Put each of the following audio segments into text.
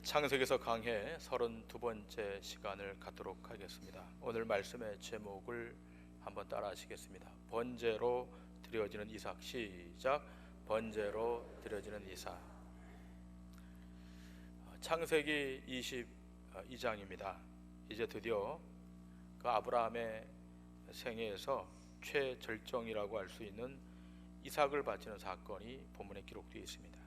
창세기서 강해 32번째 시간을 갖도록 하겠습니다. 오늘 말씀의 제목을 한번 따라 하시겠습니다. 번제로 드려지는 이삭. 시작. 번제로 드려지는 이삭. 창세기 22장입니다. 이제 드디어 그 아브라함의 생애에서 최절정이라고 할 수 있는 이삭을 바치는 사건이 본문에 기록되어 있습니다.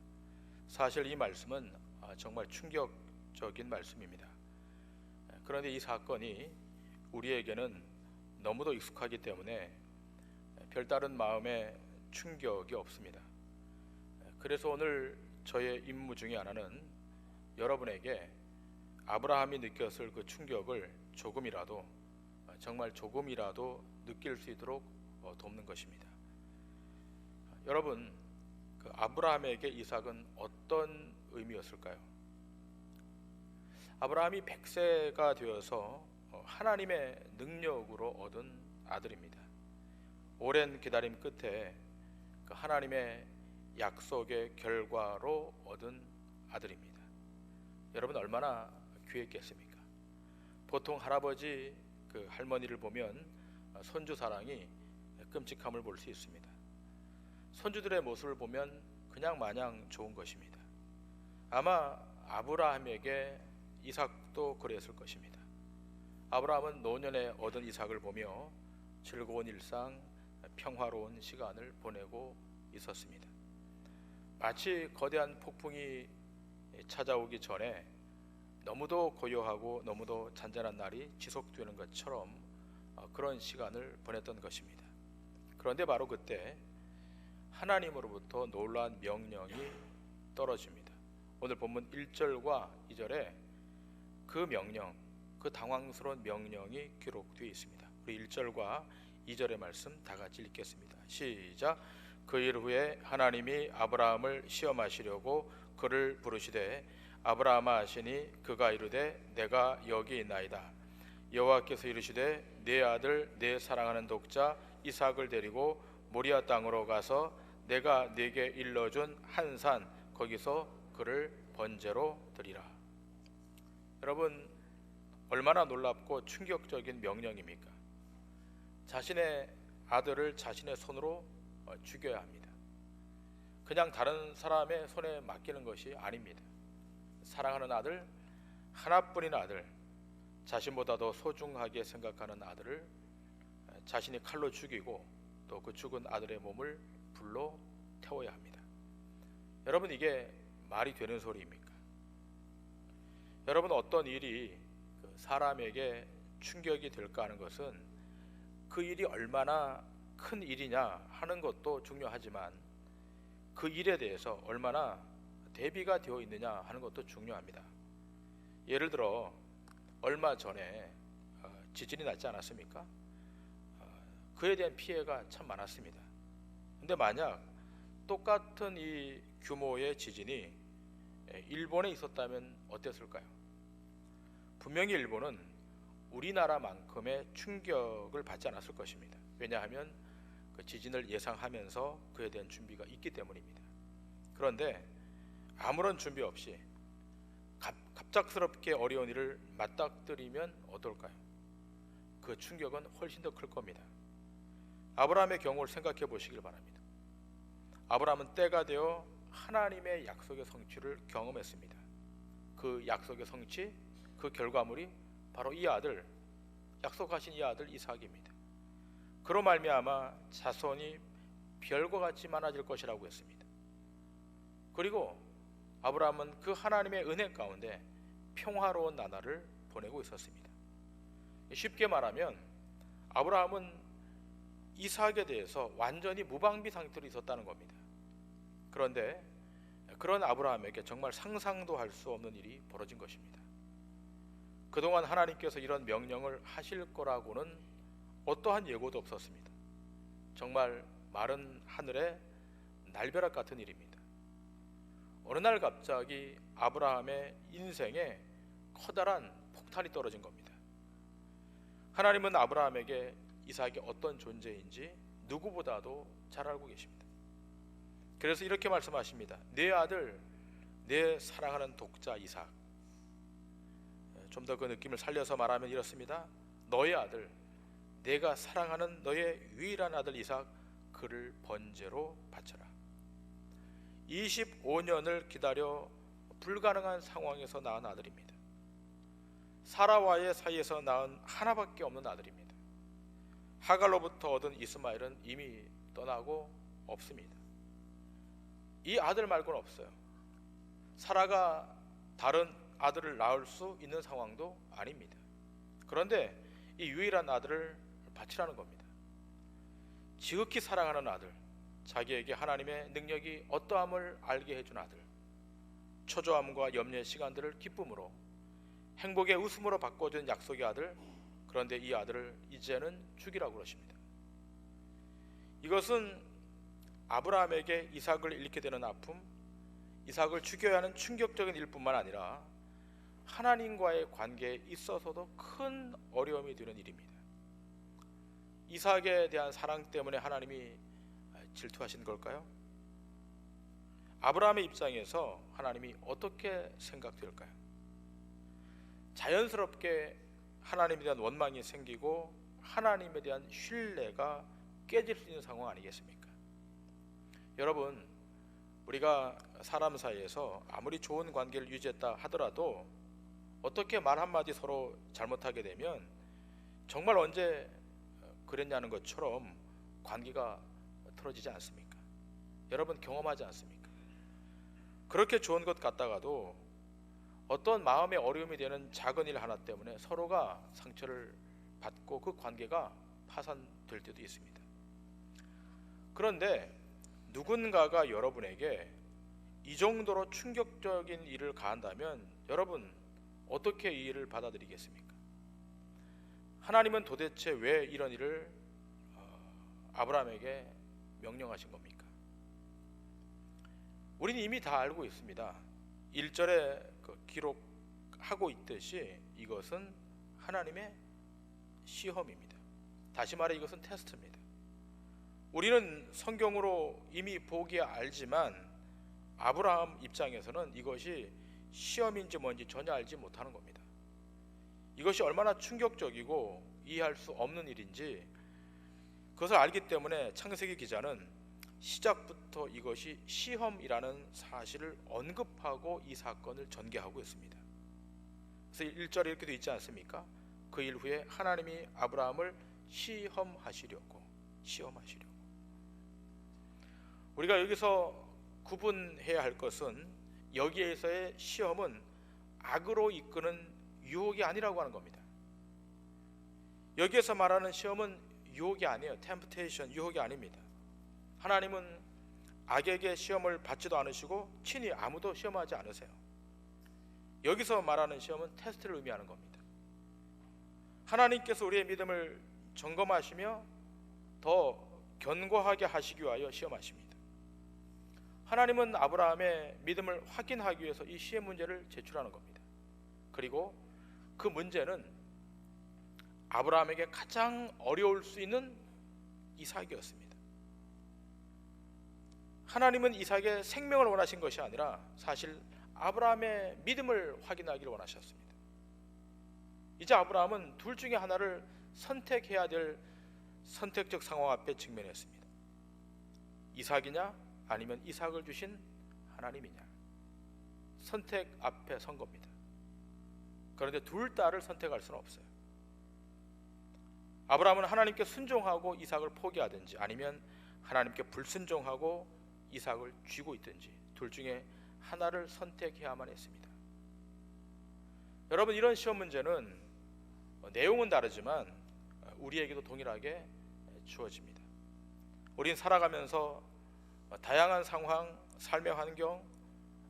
사실 이 말씀은 정말 충격적인 말씀입니다. 그런데 이 사건이 우리에게는 너무도 익숙하기 때문에 별다른 마음의 충격이 없습니다. 그래서 오늘 저의 임무 중에 하나는 여러분에게 아브라함이 느꼈을 그 충격을 조금이라도, 정말 조금이라도 느낄 수 있도록 돕는 것입니다. 여러분, 그 아브라함에게 이삭은 어떤 의미였을까요? 아브라함이 100세가 되어서 하나님의 능력으로 얻은 아들입니다. 오랜 기다림 끝에 그 하나님의 약속의 결과로 얻은 아들입니다. 여러분, 얼마나 귀했겠습니까? 보통 할아버지, 그 할머니를 보면 손주 사랑이 끔찍함을 볼 수 있습니다. 손주들의 모습을 보면 그냥 마냥 좋은 것입니다. 아마 아브라함에게 이삭도 그랬을 것입니다. 아브라함은 노년에 얻은 이삭을 보며 즐거운 일상, 평화로운 시간을 보내고 있었습니다. 마치 거대한 폭풍이 찾아오기 전에 너무도 고요하고 너무도 잔잔한 날이 지속되는 것처럼 그런 시간을 보냈던 것입니다. 그런데 바로 그때 하나님으로부터 놀라운 명령이 떨어집니다. 오늘 본문 1절과 2절에 그 명령, 그 당황스러운 명령이 기록되어 있습니다. 우리 1절과 2절의 말씀 다 같이 읽겠습니다. 시작. 그 일 후에 하나님이 아브라함을 시험하시려고 그를 부르시되 아브라함아 하시니 그가 이르되 내가 여기 있나이다. 여호와께서 이르시되 내 아들 내 사랑하는 독자 이삭을 데리고 모리아 땅으로 가서 내가 네게 일러준 한 산 거기서 그를 번제로 드리라. 여러분, 얼마나 놀랍고 충격적인 명령입니까? 자신의 아들을 자신의 손으로 죽여야 합니다. 그냥 다른 사람의 손에 맡기는 것이 아닙니다. 사랑하는 아들, 하나뿐인 아들, 자신보다 더 소중하게 생각하는 아들을 자신이 칼로 죽이고 또 그 죽은 아들의 몸을 불로 태워야 합니다. 여러분, 이게 말이 되는 소리입니까? 여러분, 어떤 일이 사람에게 충격이 될까 하는 것은 그 일이 얼마나 큰 일이냐 하는 것도 중요하지만 그 일에 대해서 얼마나 대비가 되어 있느냐 하는 것도 중요합니다. 예를 들어 얼마 전에 지진이 났지 않았습니까? 그에 대한 피해가 참 많았습니다. 근데 만약 똑같은 이 규모의 지진이 일본에 있었다면 어땠을까요? 분명히 일본은 우리나라만큼의 충격을 받지 않았을 것입니다. 왜냐하면 그 지진을 예상하면서 그에 대한 준비가 있기 때문입니다. 그런데 아무런 준비 없이 갑작스럽게 어려운 일을 맞닥뜨리면 어떨까요? 그 충격은 훨씬 더 클 겁니다. 아브라함의 경우를 생각해 보시길 바랍니다. 아브라함은 때가 되어 하나님의 약속의 성취를 경험했습니다. 그 약속의 성취, 그 결과물이 바로 이 아들, 약속하신 이 아들 이삭입니다. 그로 말미암아 자손이 별과 같이 많아질 것이라고 했습니다. 그리고 아브라함은 그 하나님의 은혜 가운데 평화로운 나날을 보내고 있었습니다. 쉽게 말하면 아브라함은 이삭에 대해서 완전히 무방비 상태로 있었다는 겁니다. 그런데 그런 아브라함에게 정말 상상도 할 수 없는 일이 벌어진 것입니다. 그동안 하나님께서 이런 명령을 하실 거라고는 어떠한 예고도 없었습니다. 정말 마른 하늘의 날벼락 같은 일입니다. 어느 날 갑자기 아브라함의 인생에 커다란 폭탄이 떨어진 겁니다. 하나님은 아브라함에게 이삭이 어떤 존재인지 누구보다도 잘 알고 계십니다. 그래서 이렇게 말씀하십니다. 내 아들, 내 사랑하는 독자 이삭, 좀 더 그 느낌을 살려서 말하면 이렇습니다. 너의 아들, 내가 사랑하는 너의 유일한 아들 이삭, 그를 번제로 바쳐라. 25년을 기다려 불가능한 상황에서 낳은 아들입니다. 사라와의 사이에서 낳은 하나밖에 없는 아들입니다. 하갈로부터 얻은 이스마엘은 이미 떠나고 없습니다. 이 아들 말고는 없어요. 사라가 다른 아들을 낳을 수 있는 상황도 아닙니다. 그런데 이 유일한 아들을 바치라는 겁니다. 지극히 사랑하는 아들, 자기에게 하나님의 능력이 어떠함을 알게 해준 아들, 초조함과 염려의 시간들을 기쁨으로, 행복의 웃음으로 바꿔준 약속의 아들. 그런데 이 아들을 이제는 죽이라고 그러십니다. 이것은 아브라함에게 이삭을 잃게 되는 아픔, 이삭을 죽여야 하는 충격적인 일뿐만 아니라 하나님과의 관계에 있어서도 큰 어려움이 되는 일입니다. 이삭에 대한 사랑 때문에 하나님이 질투하신 걸까요? 아브라함의 입장에서 하나님이 어떻게 생각될까요? 자연스럽게 하나님에 대한 원망이 생기고 하나님에 대한 신뢰가 깨질 수 있는 상황 아니겠습니까? 여러분, 우리가 사람 사이에서 아무리 좋은 관계를 유지했다 하더라도 어떻게 말 한마디 서로 잘못하게 되면 정말 언제 그랬냐는 것처럼 관계가 틀어지지 않습니까? 여러분 경험하지 않습니까? 그렇게 좋은 것 같다가도 어떤 마음의 어려움이 되는 작은 일 하나 때문에 서로가 상처를 받고 그 관계가 파산될 때도 있습니다. 그런데 누군가가 여러분에게 이 정도로 충격적인 일을 가한다면 여러분 어떻게 이 일을 받아들이겠습니까? 하나님은 도대체 왜 이런 일을 아브라함에게 명령하신 겁니까? 우리는 이미 다 알고 있습니다. 1절에 기록하고 있듯이 이것은 하나님의 시험입니다. 다시 말해 이것은 테스트입니다. 우리는 성경으로 이미 보기에 알지만 아브라함 입장에서는 이것이 시험인지 뭔지 전혀 알지 못하는 겁니다. 이것이 얼마나 충격적이고 이해할 수 없는 일인지 그것을 알기 때문에 창세기 기자는 시작부터 이것이 시험이라는 사실을 언급하고 이 사건을 전개하고 있습니다. 그래서 1절에 이렇게 되어 있지 않습니까? 그 일 후에 하나님이 아브라함을 시험하시려고. 우리가 여기서 구분해야 할 것은 여기에서의 시험은 악으로 이끄는 유혹이 아니라고 하는 겁니다. 여기에서 말하는 시험은 유혹이 아니에요. temptation, 유혹이 아닙니다. 하나님은 악에게 시험을 받지도 않으시고 친히 아무도 시험하지 않으세요. 여기서 말하는 시험은 테스트를 의미하는 겁니다. 하나님께서 우리의 믿음을 점검하시며 더 견고하게 하시기 위하여 시험하십니다. 하나님은 아브라함의 믿음을 확인하기 위해서 이 시험 문제를 제출하는 겁니다. 그리고 그 문제는 아브라함에게 가장 어려울 수 있는 이삭이었습니다. 하나님은 이삭의 생명을 원하신 것이 아니라 사실 아브라함의 믿음을 확인하기를 원하셨습니다. 이제 아브라함은 둘 중에 하나를 선택해야 될 선택적 상황 앞에 직면했습니다. 이삭이냐 아니면 이삭을 주신 하나님이냐, 선택 앞에 선 겁니다. 그런데 둘 다를 선택할 수는 없어요. 아브라함은 하나님께 순종하고 이삭을 포기하든지 아니면 하나님께 불순종하고 이삭을 쥐고 있든지 둘 중에 하나를 선택해야만 했습니다. 여러분, 이런 시험 문제는 내용은 다르지만 우리에게도 동일하게 주어집니다. 우린 살아가면서 다양한 상황, 삶의 환경,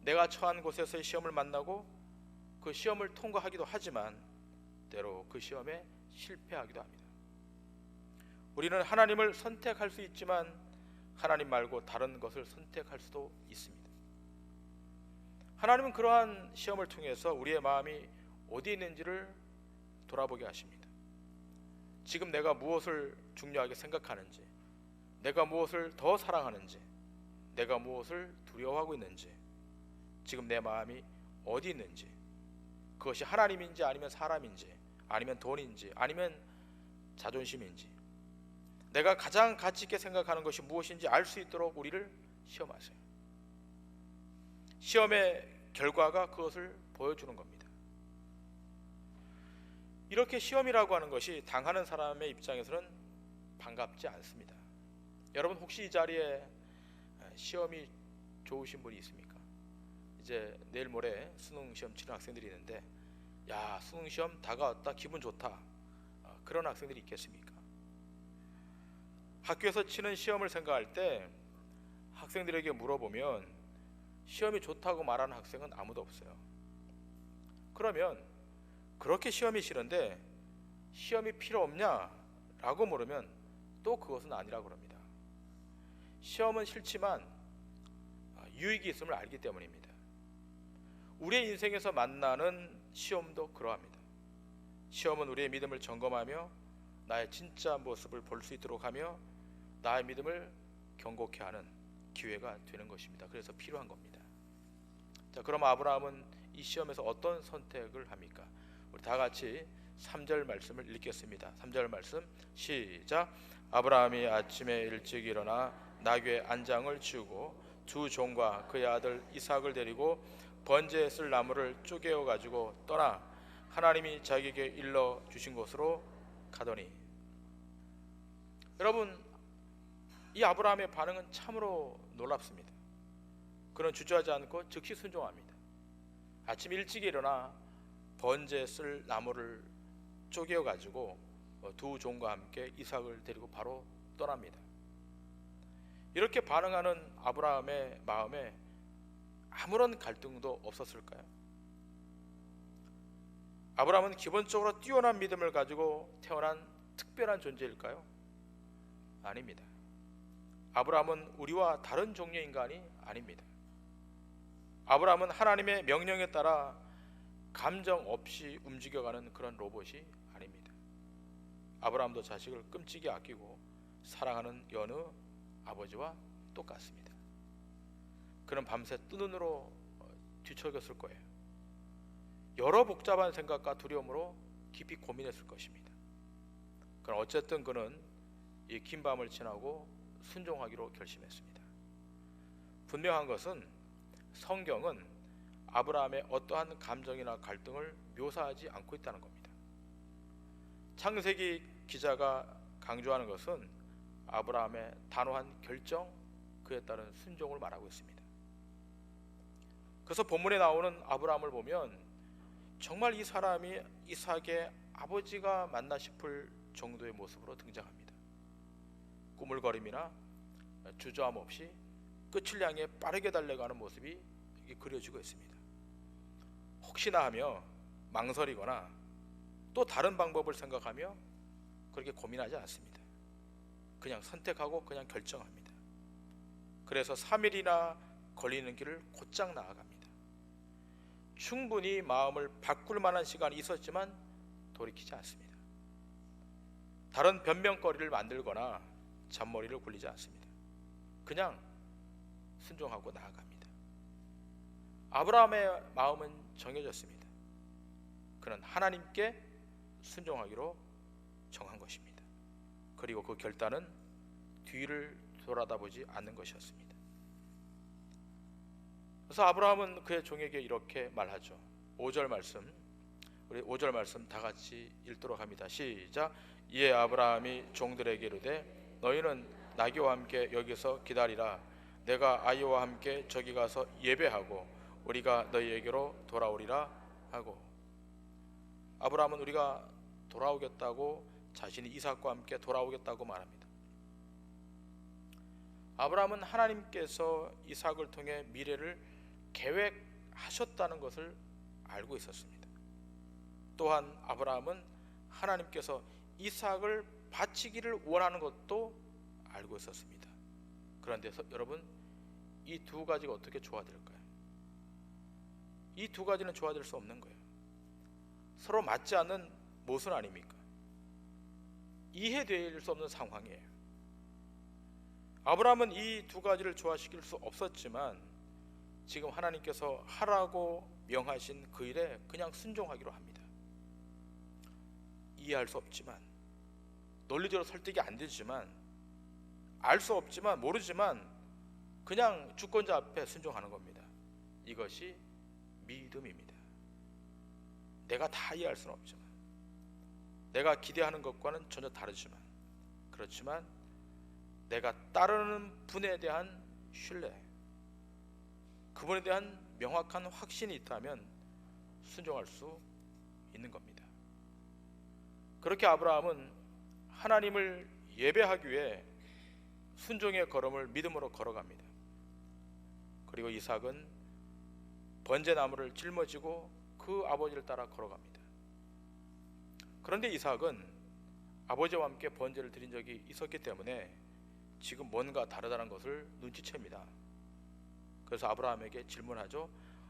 내가 처한 곳에서의 시험을 만나고 그 시험을 통과하기도 하지만 때로 그 시험에 실패하기도 합니다. 우리는 하나님을 선택할 수 있지만 하나님 말고 다른 것을 선택할 수도 있습니다. 하나님은 그러한 시험을 통해서 우리의 마음이 어디 있는지를 돌아보게 하십니다. 지금 내가 무엇을 중요하게 생각하는지, 내가 무엇을 더 사랑하는지, 내가 무엇을 두려워하고 있는지, 지금 내 마음이 어디 있는지, 그것이 하나님인지 아니면 사람인지 아니면 돈인지 아니면 자존심인지 내가 가장 가치 있게 생각하는 것이 무엇인지 알 수 있도록 우리를 시험하세요. 시험의 결과가 그것을 보여주는 겁니다. 이렇게 시험이라고 하는 것이 당하는 사람의 입장에서는 반갑지 않습니다. 여러분 혹시 이 자리에 시험이 좋으신 분이 있습니까? 이제 내일 모레 수능 시험 치는 학생들이 있는데 야, 수능 시험 다가왔다, 기분 좋다, 그런 학생들이 있겠습니까? 학교에서 치는 시험을 생각할 때 학생들에게 물어보면 시험이 좋다고 말하는 학생은 아무도 없어요. 그러면 그렇게 시험이 싫은데 시험이 필요 없냐? 라고 물으면 또 그것은 아니라고 합니다. 시험은 싫지만 유익이 있음을 알기 때문입니다. 우리의 인생에서 만나는 시험도 그러합니다. 시험은 우리의 믿음을 점검하며 나의 진짜 모습을 볼 수 있도록 하며 나의 믿음을 경고케 하는 기회가 되는 것입니다. 그래서 필요한 겁니다. 자, 그럼 아브라함은 이 시험에서 어떤 선택을 합니까? 우리 다 같이 3절 말씀을 읽겠습니다. 3절 말씀 시작. 아브라함이 아침에 일찍 일어나 나귀의 안장을 치우고 두 종과 그의 아들 이삭을 데리고 번제에 쓸 나무를 쪼개어 가지고 떠나 하나님이 자기에게 일러 주신 곳으로 가더니. 여러분, 이 아브라함의 반응은 참으로 놀랍습니다. 그는 주저하지 않고 즉시 순종합니다. 아침 일찍 일어나 번제에 쓸 나무를 쪼개어 가지고 두 종과 함께 이삭을 데리고 바로 떠납니다. 이렇게 반응하는 아브라함의 마음에 아무런 갈등도 없었을까요? 아브라함은 기본적으로 뛰어난 믿음을 가지고 태어난 특별한 존재일까요? 아닙니다. 아브라함은 우리와 다른 종류의 인간이 아닙니다. 아브라함은 하나님의 명령에 따라 감정 없이 움직여가는 그런 로봇이 아닙니다. 아브라함도 자식을 끔찍이 아끼고 사랑하는 여느 아버지와 똑같습니다. 그는 밤새 뜬 눈으로 뒤척였을 거예요. 여러 복잡한 생각과 두려움으로 깊이 고민했을 것입니다. 그러나 어쨌든 그는 이 긴 밤을 지나고 순종하기로 결심했습니다. 분명한 것은 성경은 아브라함의 어떠한 감정이나 갈등을 묘사하지 않고 있다는 겁니다. 창세기 기자가 강조하는 것은 아브라함의 단호한 결정, 그에 따른 순종을 말하고 있습니다. 그래서 본문에 나오는 아브라함을 보면 정말 이 사람이 이삭의 아버지가 맞나 싶을 정도의 모습으로 등장합니다. 꾸물거림이나 주저함 없이 끝을 향해 빠르게 달려가는 모습이 여기 그려지고 있습니다. 혹시나 하며 망설이거나 또 다른 방법을 생각하며 그렇게 고민하지 않습니다. 그냥 선택하고 그냥 결정합니다. 그래서 3일이나 걸리는 길을 곧장 나아갑니다. 충분히 마음을 바꿀 만한 시간이 있었지만 돌이키지 않습니다. 다른 변명거리를 만들거나 잔머리를 굴리지 않습니다. 그냥 순종하고 나아갑니다. 아브라함의 마음은 정해졌습니다. 그는 하나님께 순종하기로 정한 것입니다. 그리고 그 결단은 뒤를 돌아다보지 않는 것이었습니다. 그래서 아브라함은 그의 종에게 이렇게 말하죠. 5절 말씀, 우리 5절 말씀 다 같이 읽도록 합니다. 시작. 이에 아브라함이 종들에게 이르되 너희는 나귀와 함께 여기서 기다리라. 내가 아이와 함께 저기 가서 예배하고 우리가 너희에게로 돌아오리라 하고. 아브라함은 우리가 돌아오겠다고, 자신이 이삭과 함께 돌아오겠다고 말합니다. 아브라함은 하나님께서 이삭을 통해 미래를 계획하셨다는 것을 알고 있었습니다. 또한 아브라함은 하나님께서 이삭을 바치기를 원하는 것도 알고 있었습니다. 그런데 여러분, 이 두 가지가 어떻게 조화될까요? 이 두 가지는 조화될 수 없는 거예요. 서로 맞지 않는 모순 아닙니까? 이해될 수 없는 상황이에요. 아브라함은 이 두 가지를 조화시킬 수 없었지만 지금 하나님께서 하라고 명하신 그 일에 그냥 순종하기로 합니다. 이해할 수 없지만, 논리적으로 설득이 안 되지만, 알 수 없지만, 모르지만 그냥 주권자 앞에 순종하는 겁니다. 이것이 믿음입니다. 내가 다 이해할 수는 없지만, 내가 기대하는 것과는 전혀 다르지만, 그렇지만 내가 따르는 분에 대한 신뢰, 그분에 대한 명확한 확신이 있다면 순종할 수 있는 겁니다. 그렇게 아브라함은 하나님을 예배하기 위해 순종의 걸음을 믿음으로 걸어갑니다. 그리고 이삭은 번제나무를 짊어지고 그 아버지를 따라 걸어갑니다. 그런데 이삭은 아버지와 함께 번제를 드린 적이 있었기 때문에 지금 뭔가 다르다는 것을 눈치챕니다. 그래서 아브라함에게 질문하죠.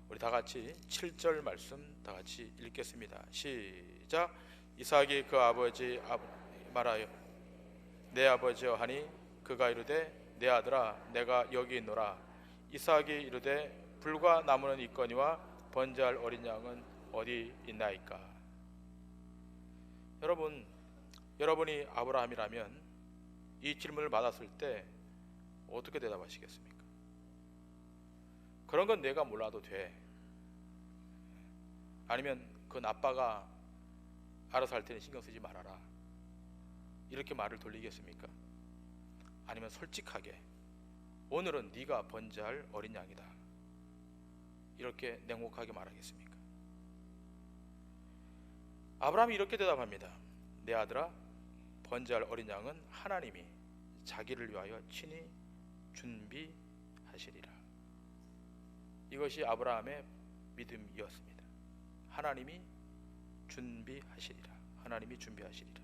우리 다 같이 7절 말씀 다 같이 읽겠습니다. 시작. 이삭이 그 아버지 말하여 내 아버지여 하니 그가 이르되 내 아들아 내가 여기 있노라. 이삭이 이르되 불과 나무는 있거니와 번제할 어린 양은 어디 있나이까. 여러분이 아브라함이라면 이 질문을 받았을 때 어떻게 대답하시겠습니까? 그런 건 내가 몰라도 돼. 아니면 그건 아빠가 알아서 할 테니 신경 쓰지 말아라. 이렇게 말을 돌리겠습니까? 아니면 솔직하게 오늘은 네가 번제할 어린 양이다. 이렇게 냉혹하게 말하겠습니까? 아브라함이 이렇게 대답합니다. 내 아들아, 번제할 어린 양은 하나님이 자기를 위하여 친히 준비하시리라. 이것이 아브라함의 믿음이었습니다. 하나님이 준비하시리라. 하나님이 준비하시리라.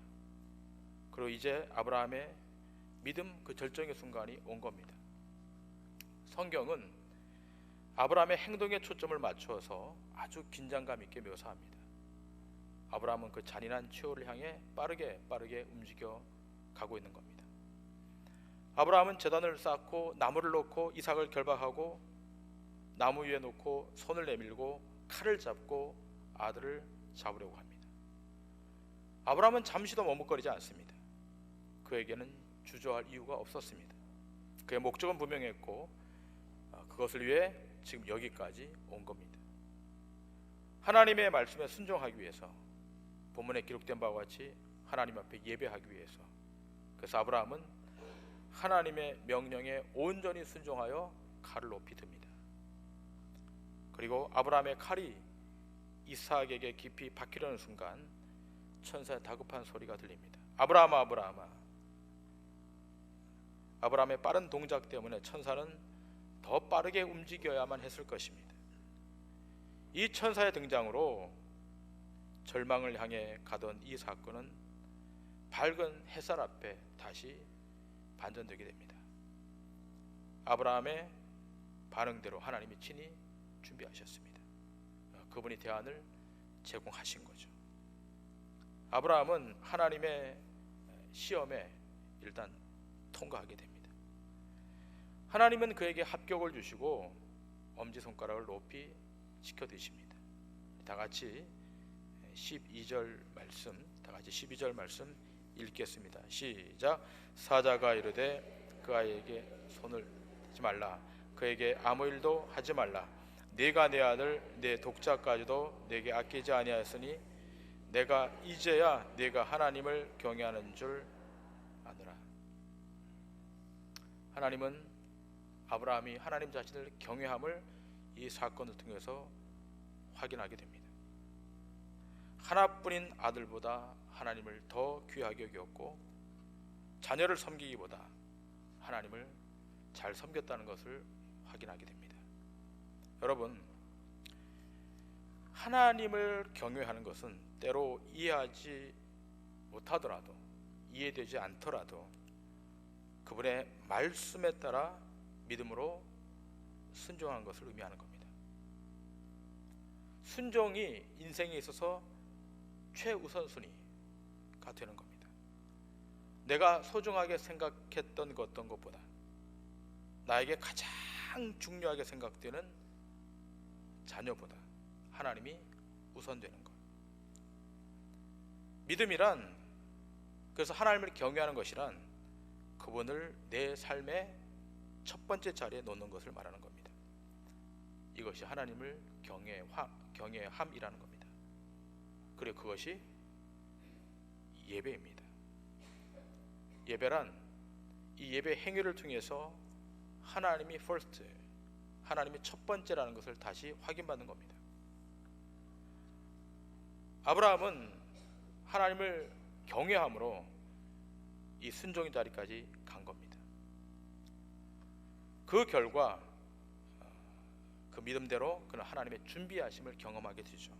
그리고 이제 아브라함의 믿음 그 절정의 순간이 온 겁니다. 성경은 아브라함의 행동에 초점을 맞추어서 아주 긴장감 있게 묘사합니다. 아브라함은 그 잔인한 최후를 향해 빠르게 움직여 가고 있는 겁니다. 아브라함은 제단을 쌓고 나무를 놓고 이삭을 결박하고 나무 위에 놓고 손을 내밀고 칼을 잡고 아들을 잡으려고 합니다. 아브라함은 잠시도 머뭇거리지 않습니다. 그에게는 주저할 이유가 없었습니다. 그의 목적은 분명했고 그것을 위해 지금 여기까지 온 겁니다. 하나님의 말씀에 순종하기 위해서, 본문에 기록된 바와 같이 하나님 앞에 예배하기 위해서. 그래서 아브라함은 하나님의 명령에 온전히 순종하여 칼을 높이 듭니다. 그리고 아브라함의 칼이 이삭에게 깊이 박히려는 순간 천사의 다급한 소리가 들립니다. 아브라함아, 아브라함아. 아브라함의 빠른 동작 때문에 천사는 더 빠르게 움직여야만 했을 것입니다. 이 천사의 등장으로 절망을 향해 가던 이 사건은 밝은 햇살 앞에 다시 반전되게 됩니다. 아브라함의 반응대로 하나님이 친히 준비하셨습니다. 그분이 대안을 제공하신 거죠. 아브라함은 하나님의 시험에 일단 통과하게 됩니다. 하나님은 그에게 합격을 주시고 엄지손가락을 높이 지켜 드십니다. 다 같이 12절 말씀 읽겠습니다. 시작. 사자가 이르되 그 아이에게 손을 대지 말라. 그에게 아무 일도 하지 말라. 네가 내 아들 내 독자까지도 내게 아끼지 아니하였으니 내가 이제야 네가 하나님을 경외하는 줄 아노라. 하나님은 아브라함이 하나님 자신을 경외함을 이 사건을 통해서 확인하게 됩니다. 하나뿐인 아들보다 하나님을 더 귀하게 여겼고 자녀를 섬기기보다 하나님을 잘 섬겼다는 것을 확인하게 됩니다. 여러분, 하나님을 경외하는 것은 때로 이해하지 못하더라도, 이해되지 않더라도 그분의 말씀에 따라 믿음으로 순종하는 것을 의미하는 겁니다. 순종이 인생에 있어서 최우선순위가 되는 겁니다. 내가 소중하게 생각했던 어떤 것보다 나에게 가장 중요하게 생각되는 자녀보다 하나님이 우선되는 것. 믿음이란, 그래서 하나님을 경외하는 것이란 그분을 내 삶의 첫 번째 자리에 놓는 것을 말하는 겁니다. 이것이 하나님을 경외함이라는 겁니다. 그리고 그것이 예배입니다. 예배란 이 예배 행위를 통해서 하나님이 first, 하나님이 첫 번째라는 것을 다시 확인받는 겁니다. 아브라함은 하나님을 경외함으로 이 순종의 자리까지 간 겁니다. 그 결과 그 믿음대로 그는 하나님의 준비하심을 경험하게 되죠.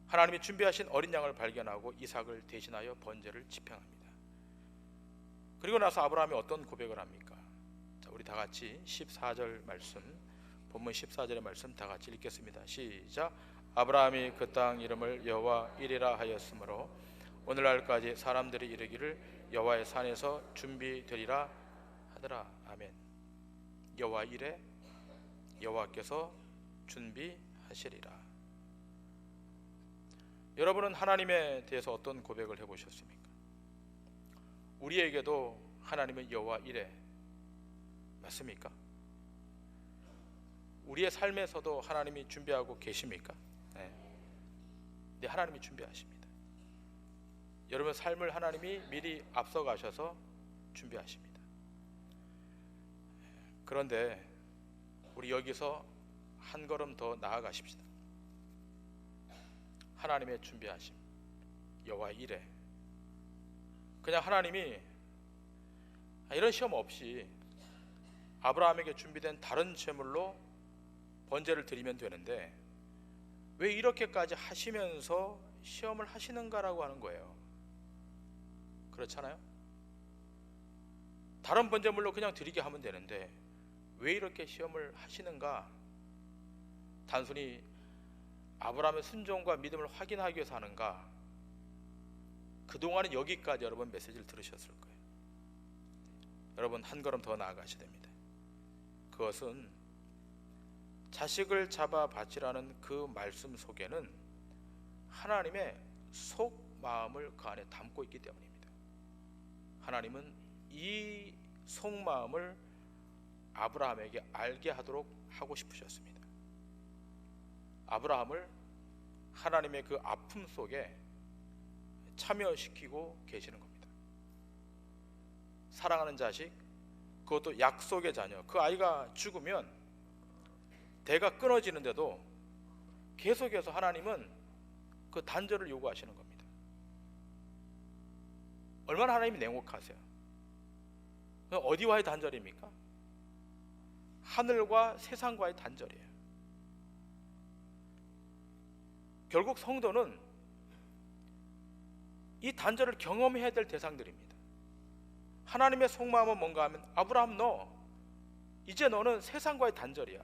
하나님이 준비하신 어린 양을 발견하고 이삭을 대신하여 번제를 집행합니다. 그리고 나서 아브라함이 어떤 고백을 합니까? 자, 우리 다 같이 14절 말씀, 본문 14절의 말씀 다 같이 읽겠습니다. 시작. 아브라함이 그 땅 이름을 여호와 이레라 하였으므로 오늘날까지 사람들이 이르기를 여호와의 산에서 준비되리라 하더라. 아멘. 여호와 이레, 여호와께서 준비하시리라. 여러분은 하나님에 대해서 어떤 고백을 해보셨습니까? 우리에게도 하나님은 여호와 이레 맞습니까? 우리의 삶에서도 하나님이 준비하고 계십니까? 네, 하나님이 준비하십니다. 여러분 삶을 하나님이 미리 앞서 가셔서 준비하십니다. 그런데 우리 여기서 한 걸음 더 나아가십시다. 하나님의 준비하심, 여호와 이레. 그냥 하나님이 이런 시험 없이 아브라함에게 준비된 다른 제물로 번제를 드리면 되는데 왜 이렇게까지 하시면서 시험을 하시는가라고 하는 거예요. 그렇잖아요? 다른 번제물로 그냥 드리게 하면 되는데 왜 이렇게 시험을 하시는가? 단순히 아브라함의 순종과 믿음을 확인하기 위해서 하는가? 그동안은 여기까지 여러분 메시지를 들으셨을 거예요. 여러분 한 걸음 더 나아가셔야 됩니다. 그것은 자식을 잡아 바치라는 그 말씀 속에는 하나님의 속마음을 그 안에 담고 있기 때문입니다. 하나님은 이 속마음을 아브라함에게 알게 하도록 하고 싶으셨습니다. 아브라함을 하나님의 그 아픔 속에 참여시키고 계시는 겁니다. 사랑하는 자식, 그것도 약속의 자녀, 그 아이가 죽으면 대가 끊어지는데도 계속해서 하나님은 그 단절을 요구하시는 겁니다. 얼마나 하나님이 냉혹하세요. 어디와의 단절입니까? 하늘과 세상과의 단절이에요. 결국 성도는 이 단절을 경험해야 될 대상들입니다. 하나님의 속마음은 뭔가 하면 아브라함 너 이제 너는 세상과의 단절이야.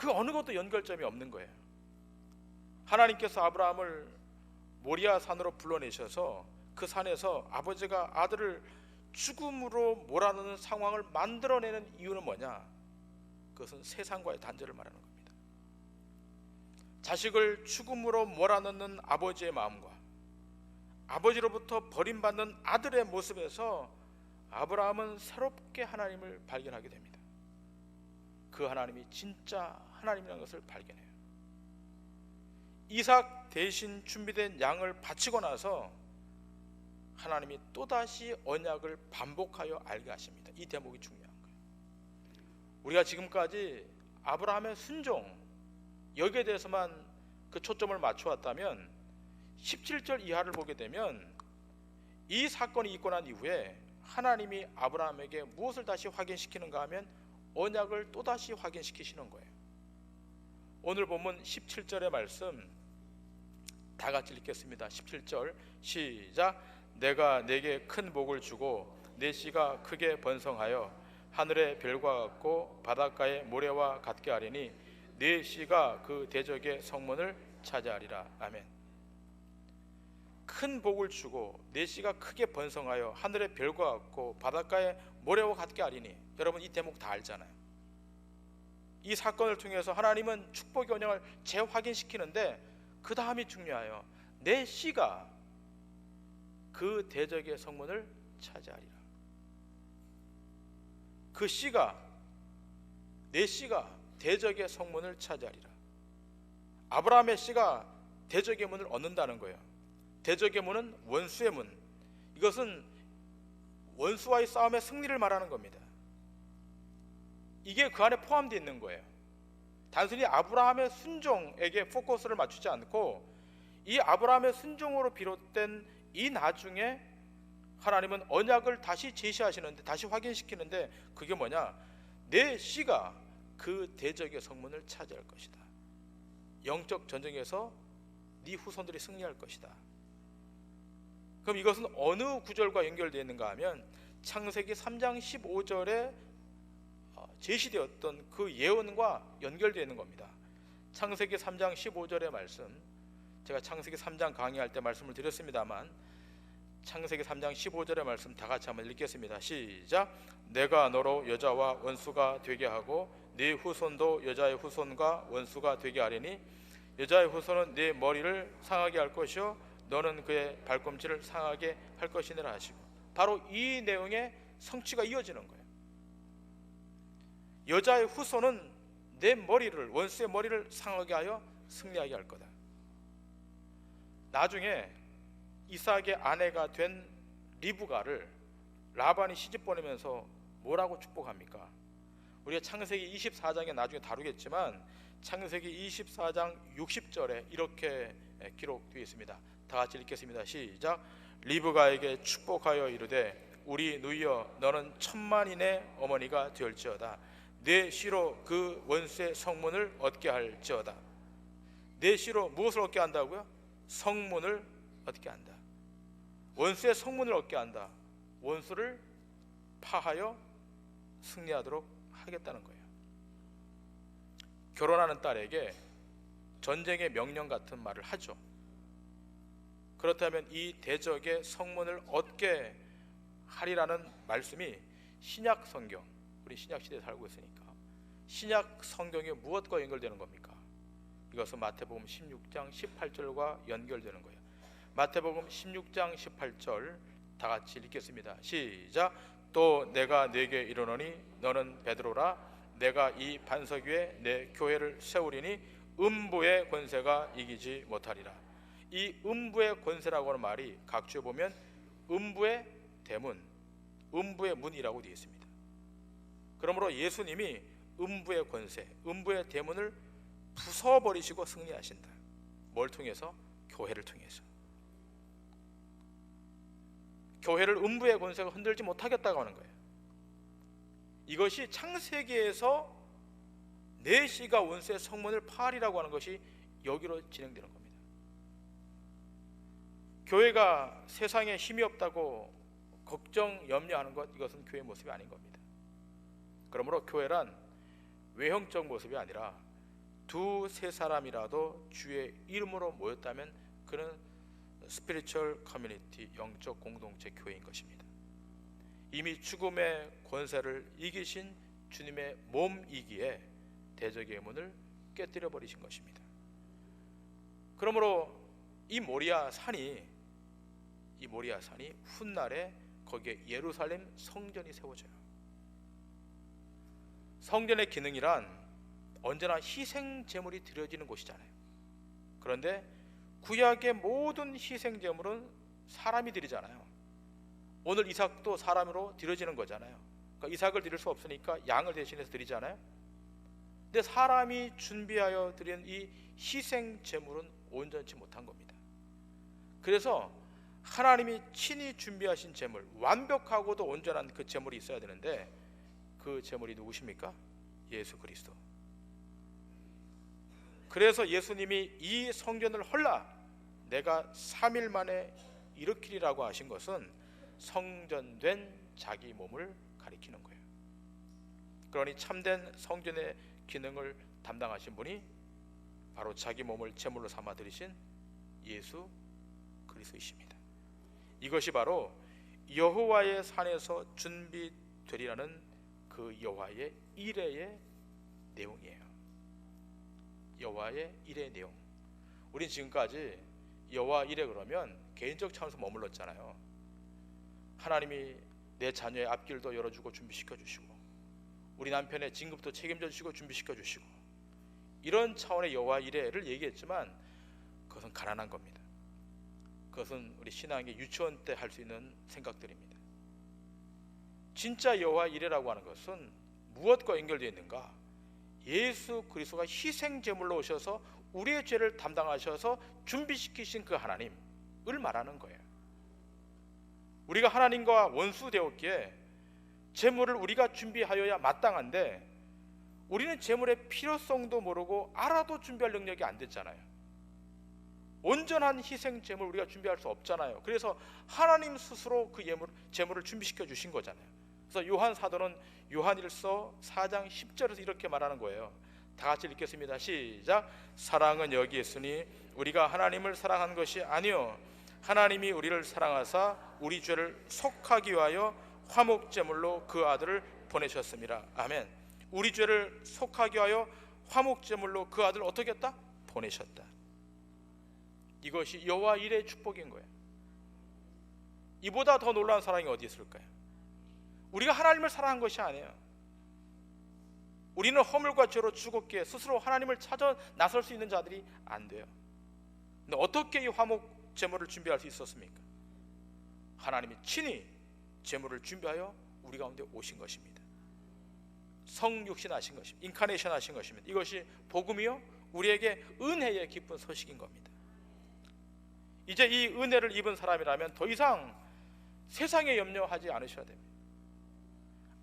그 어느 것도 연결점이 없는 거예요. 하나님께서 아브라함을 모리아 산으로 불러내셔서 그 산에서 아버지가 아들을 죽음으로 몰아넣는 상황을 만들어내는 이유는 뭐냐? 그것은 세상과의 단절을 말하는 겁니다. 자식을 죽음으로 몰아넣는 아버지의 마음과 아버지로부터 버림받는 아들의 모습에서 아브라함은 새롭게 하나님을 발견하게 됩니다. 그 하나님이 진짜 하나님이라는 것을 발견해요. 이삭 대신 준비된 양을 바치고 나서 하나님이 또다시 언약을 반복하여 알게 하십니다. 이 대목이 중요한 거예요. 우리가 지금까지 아브라함의 순종 여기에 대해서만 그 초점을 맞춰왔다면 17절 이하를 보게 되면 이 사건이 있고 난 이후에 하나님이 아브라함에게 무엇을 다시 확인시키는가 하면 언약을 또다시 확인시키시는 거예요. 오늘 본문 17절의 말씀 다 같이 읽겠습니다. 17절 시작. 내가 내게 큰 복을 주고 내 씨가 크게 번성하여 하늘의 별과 같고 바닷가의 모래와 같게 하리니 내 씨가 그 대적의 성문을 차지하리라. 아멘. 큰 복을 주고 내 씨가 크게 번성하여 하늘의 별과 같고 바닷가의 모래와 같게 하리니. 여러분 이 대목 다 알잖아요. 이 사건을 통해서 하나님은 축복의 언약을 재확인시키는데 그 다음이 중요해요. 내 씨가 그 대적의 성문을 차지하리라. 그 씨가, 내 씨가 대적의 성문을 차지하리라. 아브라함의 씨가 대적의 문을 얻는다는 거예요. 대적의 문은 원수의 문. 이것은 원수와의 싸움의 승리를 말하는 겁니다. 이게 그 안에 포함되어 있는 거예요. 단순히 아브라함의 순종에게 포커스를 맞추지 않고 이 아브라함의 순종으로 비롯된 이 나중에 하나님은 언약을 다시 제시하시는데, 다시 확인시키는데, 그게 뭐냐? 내 씨가 그 대적의 성문을 차지할 것이다. 영적 전쟁에서 네 후손들이 승리할 것이다. 그럼 이것은 어느 구절과 연결되어 있는가 하면 창세기 3장 15절에 제시되었던 그 예언과 연결되어 있는 겁니다. 창세기 3장 15절의 말씀, 제가 창세기 3장 강의할 때 말씀을 드렸습니다만, 창세기 3장 15절의 말씀 다 같이 한번 읽겠습니다. 시작. 내가 너로 여자와 원수가 되게 하고 네 후손도 여자의 후손과 원수가 되게 하리니 여자의 후손은 네 머리를 상하게 할 것이요 너는 그의 발꿈치를 상하게 할 것이니라 하시고, 바로 이 내용의 성취가 이어지는 거예요. 여자의 후손은 내 머리를, 원수의 머리를 상하게 하여 승리하게 할 거다. 나중에 이삭의 아내가 된 리브가를 라반이 시집 보내면서 뭐라고 축복합니까? 우리가 창세기 24장에 나중에 다루겠지만 창세기 24장 60절에 이렇게 기록되어 있습니다. 다 같이 읽겠습니다. 시작. 리브가에게 축복하여 이르되 우리 누이여 너는 천만인의 어머니가 되었지어다. 내 씨로 그 원수의 성문을 얻게 할지어다. 내 씨로 무엇을 얻게 한다고요? 성문을 얻게 한다. 원수의 성문을 얻게 한다. 원수를 파하여 승리하도록 하겠다는 거예요. 결혼하는 딸에게 전쟁의 명령 같은 말을 하죠. 그렇다면 이 대적의 성문을 얻게 하리라는 말씀이 신약 성경, 우리 신약 시대에 살고 있으니까 신약 성경에 무엇과 연결되는 겁니까? 이것은 마태복음 16장 18절과 연결되는 거예요. 마태복음 16장 18절 다 같이 읽겠습니다. 시작. 또 내가 네게 이르노니 너는 베드로라. 내가 이 반석 위에 내 교회를 세우리니 음부의 권세가 이기지 못하리라. 이 음부의 권세라고 하는 말이 각주에 보면 음부의 대문, 음부의 문이라고 되어 있습니다. 그러므로 예수님이 음부의 권세, 음부의 대문을 부숴버리시고 승리하신다. 뭘 통해서? 교회를 통해서. 교회를 음부의 권세가 흔들지 못하겠다고 하는 거예요. 이것이 창세기에서 내 씨가 원수의 성문을 파하리라고 하는 것이 여기로 진행되는 겁니다. 교회가 세상에 힘이 없다고 걱정, 염려하는 것, 이것은 교회의 모습이 아닌 겁니다. 그러므로 교회란 외형적 모습이 아니라 두세 사람이라도 주의 이름으로 모였다면 그는 스피리추얼 커뮤니티, 영적 공동체 교회인 것입니다. 이미 죽음의 권세를 이기신 주님의 몸이기에 대적의 문을 깨뜨려 버리신 것입니다. 그러므로 이 모리아 산이 훗날에 거기에 예루살렘 성전이 세워져요. 성전의 기능이란 언제나 희생 제물이 드려지는 곳이잖아요. 그런데 구약의 모든 희생 제물은 사람이 드리잖아요. 오늘 이삭도 사람으로 드려지는 거잖아요. 그러니까 이삭을 드릴 수 없으니까 양을 대신해서 드리잖아요. 근데 사람이 준비하여 드린 이 희생 제물은 온전치 못한 겁니다. 그래서 하나님이 친히 준비하신 제물, 완벽하고도 온전한 그 제물이 있어야 되는데 그 제물이 누구십니까? 예수 그리스도. 그래서 예수님이 이 성전을 헐라 내가 3일 만에 일으키리라고 하신 것은 성전된 자기 몸을 가리키는 거예요. 그러니 참된 성전의 기능을 담당하신 분이 바로 자기 몸을 제물로 삼아 드리신 예수 그리스도이십니다. 이것이 바로 여호와의 산에서 준비되리라는 그 여호와의 이레의 내용이에요. 여호와의 일의 내용. 우린 지금까지 여호와 일에 그러면 개인적 차원에서 머물렀잖아요. 하나님이 내 자녀의 앞길도 열어주고 준비시켜 주시고, 우리 남편의 진급도 책임져 주시고 준비시켜 주시고, 이런 차원의 여호와 일에를 얘기했지만 그것은 가난한 겁니다. 그것은 우리 신앙의 유치원 때 할 수 있는 생각들입니다. 진짜 여호와 일에라고 하는 것은 무엇과 연결되어 있는가? 예수 그리스도가 희생 제물로 오셔서 우리의 죄를 담당하셔서 준비시키신 그 하나님을 말하는 거예요. 우리가 하나님과 원수 되었기에 제물을 우리가 준비하여야 마땅한데, 우리는 제물의 필요성도 모르고 알아도 준비할 능력이 안 됐잖아요. 온전한 희생 제물 우리가 준비할 수 없잖아요. 그래서 하나님 스스로 그 제물을 준비시켜 주신 거잖아요. 그래서 요한 사도는 요한일서 4장 10절에서 이렇게 말하는 거예요. 다 같이 읽겠습니다. 시작. 사랑은 여기 있으니 우리가 하나님을 사랑한 것이 아니요 하나님이 우리를 사랑하사 우리 죄를 속하기 위하여 화목제물로 그 아들을 보내셨습니다. 아멘. 우리 죄를 속하기 위하여 화목제물로 그 아들을 어떻게 했다? 보내셨다. 이것이 여호와 일의 축복인 거예요. 이보다 더 놀라운 사랑이 어디 있을까요? 우리가 하나님을 사랑한 것이 아니에요. 우리는 허물과 죄로 죽었기에 스스로 하나님을 찾아 나설 수 있는 자들이 안 돼요. 근데 어떻게 이 화목 제물을 준비할 수 있었습니까? 하나님이 친히 제물을 준비하여 우리 가운데 오신 것입니다. 성육신 하신 것입니다. 인카네이션 하신 것입니다. 이것이 복음이요 우리에게 은혜의 기쁜 소식인 겁니다. 이제 이 은혜를 입은 사람이라면 더 이상 세상에 염려하지 않으셔야 됩니다.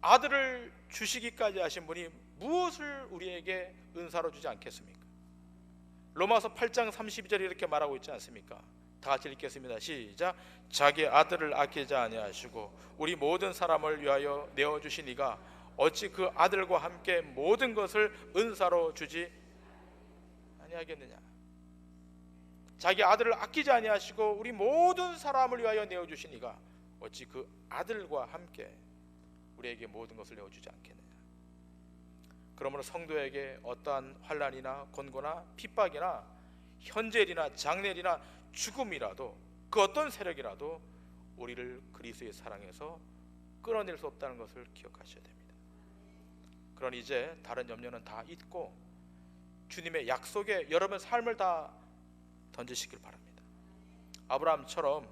아들을 주시기까지 하신 분이 무엇을 우리에게 은사로 주지 않겠습니까? 로마서 8장 32절에 이렇게 말하고 있지 않습니까? 다 같이 읽겠습니다. 시작. 자기 아들을 아끼지 아니하시고 우리 모든 사람을 위하여 내어주신 이가 어찌 그 아들과 함께 모든 것을 은사로 주지 아니하겠느냐. 자기 아들을 아끼지 아니하시고 우리 모든 사람을 위하여 내어주신 이가 어찌 그 아들과 함께 우리에게 모든 것을 내어주지 않겠느냐. 그러므로 성도에게 어떠한 환난이나 곤고나 핍박이나 현재일이나 장래일이나 죽음이라도 그 어떤 세력이라도 우리를 그리스도의 사랑에서 끊어낼 수 없다는 것을 기억하셔야 됩니다. 그러니 이제 다른 염려는 다 잊고 주님의 약속에 여러분 삶을 다 던지시길 바랍니다. 아브라함처럼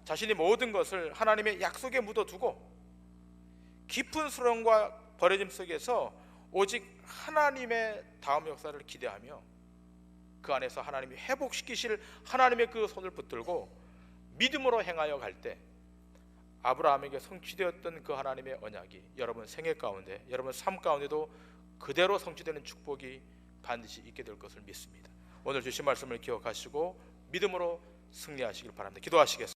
자신이 모든 것을 하나님의 약속에 묻어두고 깊은 수렁과 버려짐 속에서 오직 하나님의 다음 역사를 기대하며 그 안에서 하나님이 회복시키실 하나님의 그 손을 붙들고 믿음으로 행하여 갈 때 아브라함에게 성취되었던 그 하나님의 언약이 여러분 생애 가운데, 여러분 삶 가운데도 그대로 성취되는 축복이 반드시 있게 될 것을 믿습니다. 오늘 주신 말씀을 기억하시고 믿음으로 승리하시길 바랍니다. 기도하시겠습니다.